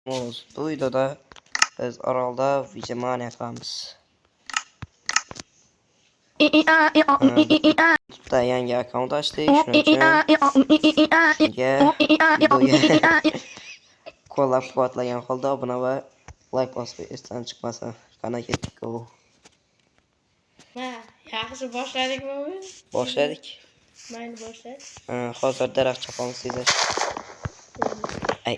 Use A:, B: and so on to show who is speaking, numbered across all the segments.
A: Bu videoda biz Orolda Vigimania qilamiz. YouTube'da yangi akkaunt ochdik, shuning uchun shunga videoga qo'llab-quvvatlagan holda obuna va like bosib esdan chiqmasin. Qana ketdik u.
B: Yaxshi boshladikmi bu?
A: Boshladik.
B: Mayli boshladik.
A: Hozir daraxt chopamiz sizlar. Ay.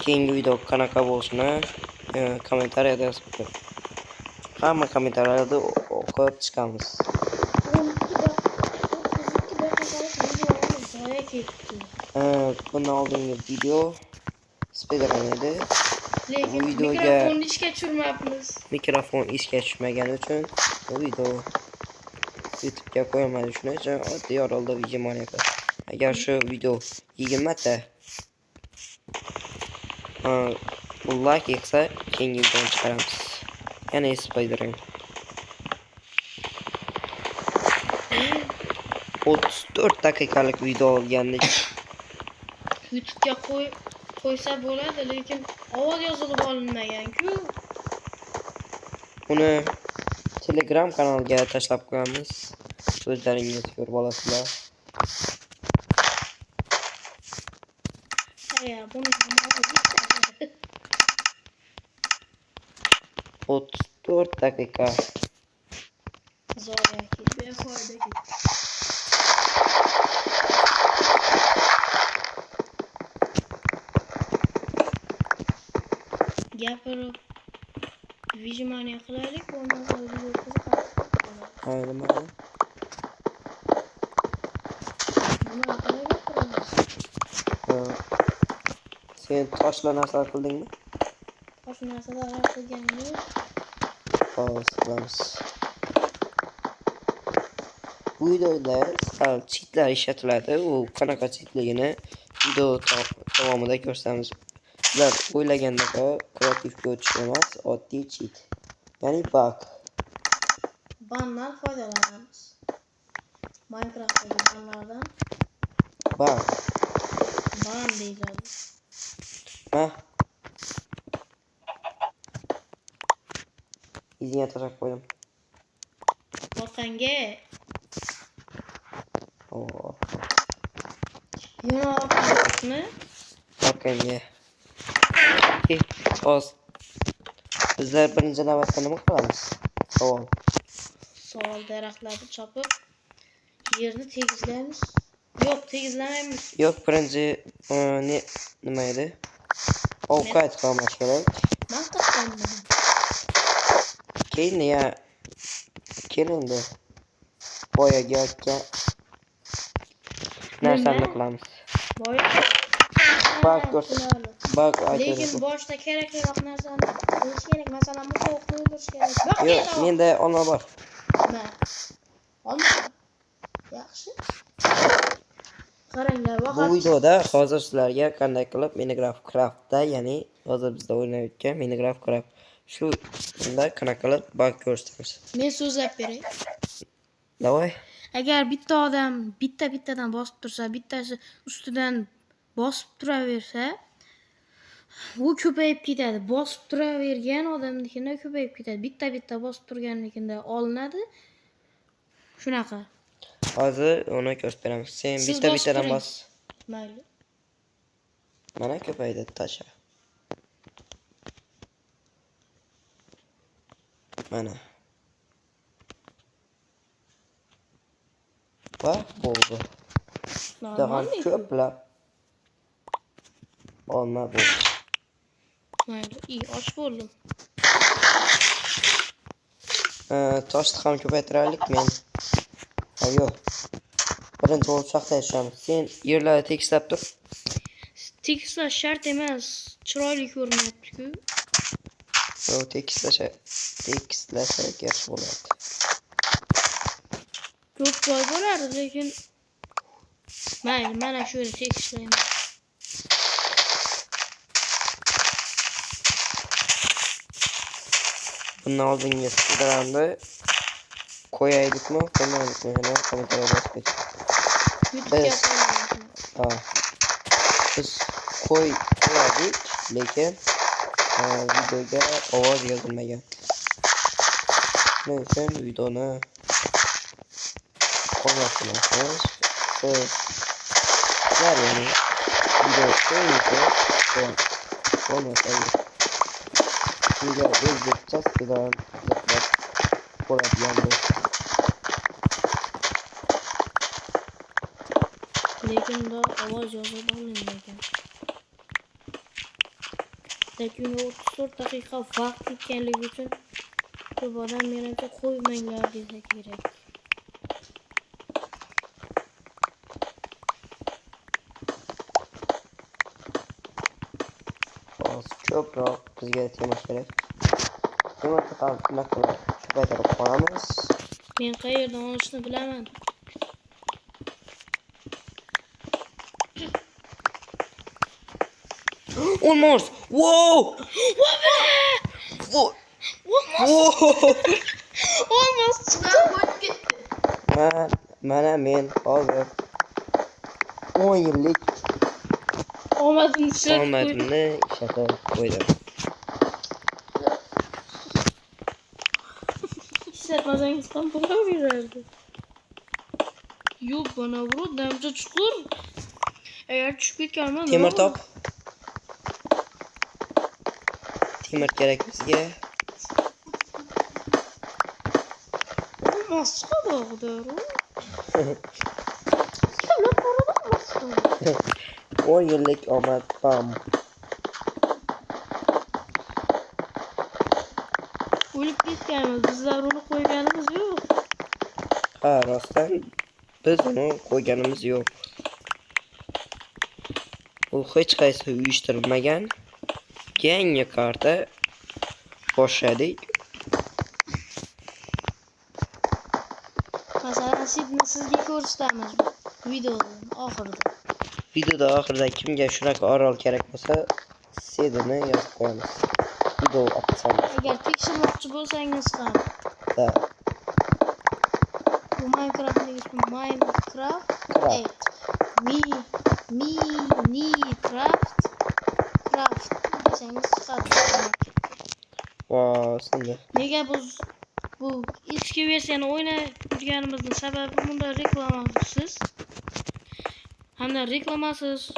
A: Keyingi video qanaqa bo'lishini kommentariyada yozib qo'ying. Hamma kommentariyada o'qib chiqamiz. Bundan oldingi video Spiderman edi.
B: Lekin
A: videoga
B: mikrofonni ishga tushirmayapmiz.
A: Mikrofon ishga tushmagani uchun bu video YouTube'ga qo'yilmadi. Shuning uchun oddiy Orolda Vigimania qildik. Agar shu video 20 ta like yig'sa, keyingi videoni chiqaramiz. Yana Spiderman. 34 daqiqalik video olgandik.
B: YouTube'ga qo'ysa bo'ladi, lekin ovoz yozilib olinmagan-ku.
A: Uni Telegram kanaliga tashlab qo'yamiz. O'zlaringiz ko'rib olasizlar.
B: Buni
A: 34 daqiqa.
B: Zoya befoyda ketdi. Gapirib Vigimania qilaylik, bo'lmasa video qiziqadi.
A: Haydi mana.
B: Nima qilamiz?
A: Sen toshlar narsa qildingmi?
B: Tosh narsalar qilganmi?
A: Xo'sh, qilamiz. Bu videoda sal cheatlar ishlatiladi. U qanaqa cheatligini video davomida ko'rsatamiz. Sizlar o'ylagandaqa kreativga o'tish emas, oddiy cheat. Ya'ni bug.
B: Bandan foydalanamiz. Minecraft'dagi banlardan
A: Bug.
B: ban deyiladi.
A: Ha? İzine tarak koydum.
B: Orqanga
A: Oo.
B: yana orqasini
A: Orqanga. Oz. Bizler birinchi navbatda nima qilamiz?
B: Savol daraxtlarni chopib yerni tegizlaymiz. Yo'q, tegizlamaymiz.
A: Yo'q, birinchi nima edi? Ovqat qilmoq kerak.
B: Men qildim.
A: Keyin ya kelindi. Boyaga aytgan narsani qilamiz. Bak ko'rsin. Bak aytadi.
B: Lekin boshda kerakliroq narsani qilish kerak. Masalan, musoqni o'ldirish kerak.
A: Yo'q, menda olma bor.
B: Olma. Yaxshi. Qaranglar,
A: Bu videoda hozir sizlarga qanday qilib Minecraft'da, ya'ni hozir bizda o'ynayotgan Minecraft shu bunda qanaqa qilib bug ko'rsatamiz.
B: Men so'zlab beray.
A: Davay.
B: Agar bitta odam bittadan bosib tursa, bittasi ustidan bosib turaversa, u ko'payib ketadi. Bosib turavergan odamnikida ko'payib ketadi. Bitta bosib turganligida olinadi. Shunaqa.
A: Hozir uni ko'rsatamiz. Sen bittadan bos.
B: Mayli.
A: Mana ko'paydi tasha. Mana. Va bo'ldi. Daha ko'plab olma bo'ldi.
B: Mayli, iyi, och bo'ldim.
A: Toshni ham ko'paytiraylik men. Yo'q. Birinchi o'lchoqda yashamiz. Sen yerlarni tekislab tur.
B: Tekislash shart emas. Chiroyli ko'rinadi-ku.
A: Yo'q, tekislasak yaxshi bo'ladi.
B: Ko'p joy bo'lardi, lekin mayli, mana shu yerda tekislayman.
A: Bundan oldingi Spiderman'ni qo'yaylikmi, qo'ymaylikmi? Yana kommentariyada yozib.
B: YouTube'ga qo'yamiz.
A: Biz qo'yadik, lekin videoga ovoz yozilmagan. Shuning uchun videoni qoldiramiz. Sizlar yani video ko'ringizlar, bo'lmasa sizga o'zbekcha sizlar bo'ladigan bo'lsa.
B: Lekin da ovoz yozib olmaydi. Lekin 34 daqiqa vaqt ketganligi uchun ko'p odam menimcha qo'ymanglar desa kerak.
A: Ko'proq bizga temir kerak. Temirni ham ko'paytirib qolamiz.
B: Men qayerdan olishni bilaman.
A: Almost. Wow! Wow!
B: Olmaz chiqdi.
A: Mana men hozir 10 yillik
B: Omadimni ishlatib qo'ydim.
A: omadimni ishlatib qo'ydim.
B: Ishlatmasangiz ham bo'laverardi. Yo'q, bana vurib, damcha chuqur. Agar tushib ketganman,
A: Temir top. Temir kerak bizga.
B: Olmaz chiqadi og'dor. Kimlar borada olmaz chiqadi.
A: 10 yillik omad bam.
B: O'lib ketganmiz, bizlar uni qo'yganimiz yo'q.
A: Ha, rostdan biz uni qo'yganimiz yo'q. U hech qaysi uyushtirilmagan. Yangi karta boshladik.
B: Masalan, sizga ko'rsatamiz videoning oxirida.
A: Videoda oxirida kimga shunaqa orol kerak bo'lsa, sedini yozib qo'yamiz. Video opsiyasi.
B: Agar tekshirmoqchi bo'lsangiz ham,
A: Da.
B: bu Minecraftning ismi Minecraft 8. Minecraft craft desangiz chiqadi.
A: Wow, sindi.
B: Nega biz bu eski versiyani o'ynab yurganimizning sababi bunda reklamasiz. Hamda reklamasiz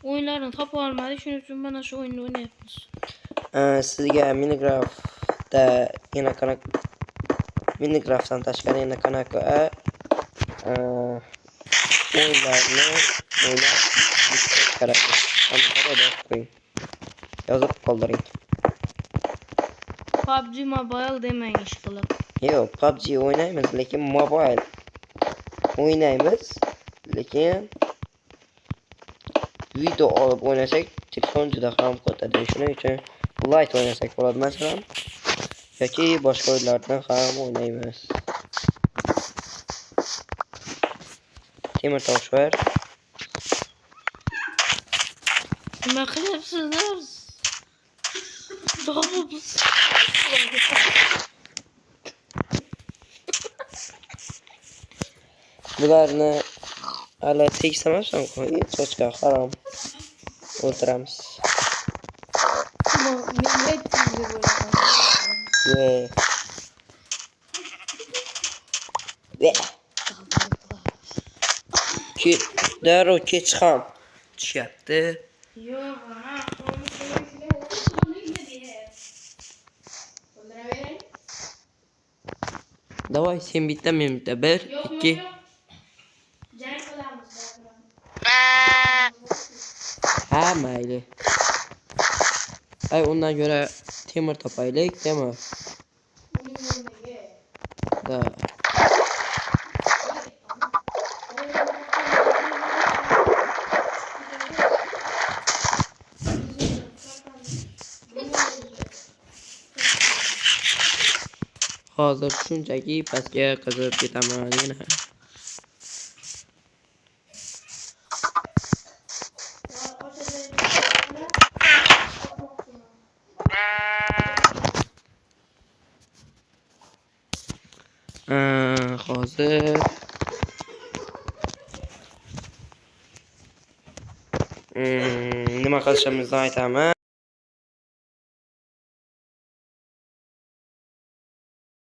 B: o'yinlarni topa olmadik, shuning uchun mana shu o'yinni o'ynayapmiz.
A: Sizga Minecraftda yana qanaqa Minecraftdan tashqari yana qanaqa o'yinlarni o'ynab kerak. Yozib qoldiring.
B: PUBG Mobile demang ishqilib.
A: Yo'q, PUBG o'ynaymiz, lekin mobile o'ynaymiz, lekin video olib o'ynasak telefon juda ham qotadi. Shuning uchun light o'ynasak bo'ladi masalan, yoki boshqa o'yinlarni ham o'ynaymiz. Temir tosh var.
B: Nima qilyapsizlar? Dolobimiz.
A: Bularni hali teksamasam qo'yib, sochga harom o'tiramiz.
B: Men aytdim deb o'yladim.
A: Darrov kech ham tushyapti.
B: Yo'q, ha,
A: Давай, sen bitta, men bitta. 1, 2.
B: Jang qilamiz.
A: Ha, mayli. Ay, undan ko'ra temir topaylik, demir. Da. Hozir shunchaki pastga qizib ketaman yana. Hozir nima qilishimizni aytaman.